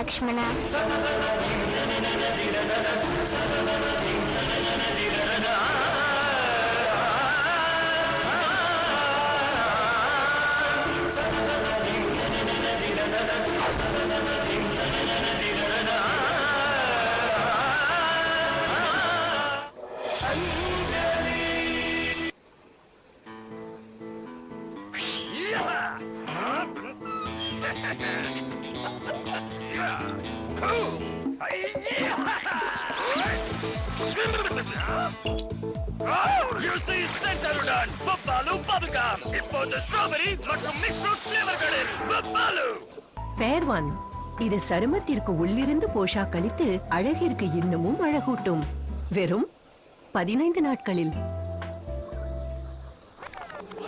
Lakshmana. Juicy Centauran Bubbalu Bubblegum. இப்போது strawberry மற்றும் mix fruit ஃபிளேவர்களில் Bubbalu. ஃபேர் ஒன், இது சருமத்திற்கு உள்ளிருந்து போஷாக் அளித்து அழகிற்கு இன்னமும் அழகூட்டும். வெறும் 15 நாட்களில்.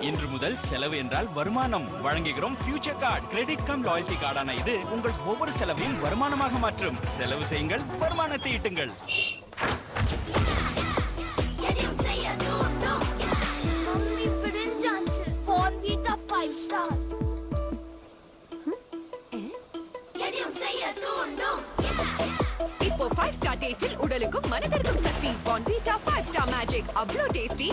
இன்று முதல் செலவு என்றால் வருமானம் வழங்குகிறோம். Future card credit cum loyalty கார்டான இது உங்கள் ஒவ்வொரு செலவையும் வருமானமாக மாற்றும். செலவு செய்யுங்கள், வருமானத்தை ஈட்டுங்கள். இப்போ 5 ஸ்டார் டேஸ்டில் உடலுக்கும் மனதிற்கும் சக்தி. Bonvita 5 ஸ்டார் மேஜிக் அவ்வளோ டேஸ்டி.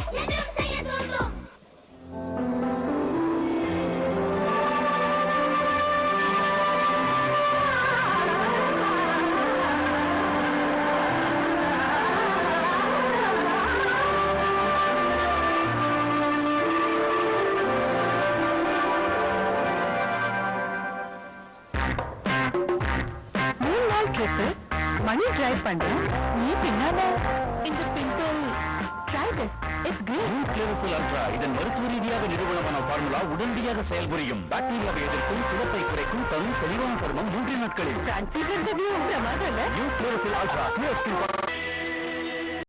மணி டிரைவ் பண்றேன், நீ பின்னால இந்த pimple. Try this. It's great. New Clearasil Ultra இதன் மருத்துவ ரீதியாக நிறுவனமான ஃபார்முலா உடனடியாக செயல்புரியும். பாக்டீரியாவை எதிர்க்கும், சிவப்பை குறைக்கும், தரும் தெளிவான சருமம் 3 நாட்களில். கன்சிடர் தி வியூ பிரமாதம் இல்ல? New Clearasil Ultra, clear skin.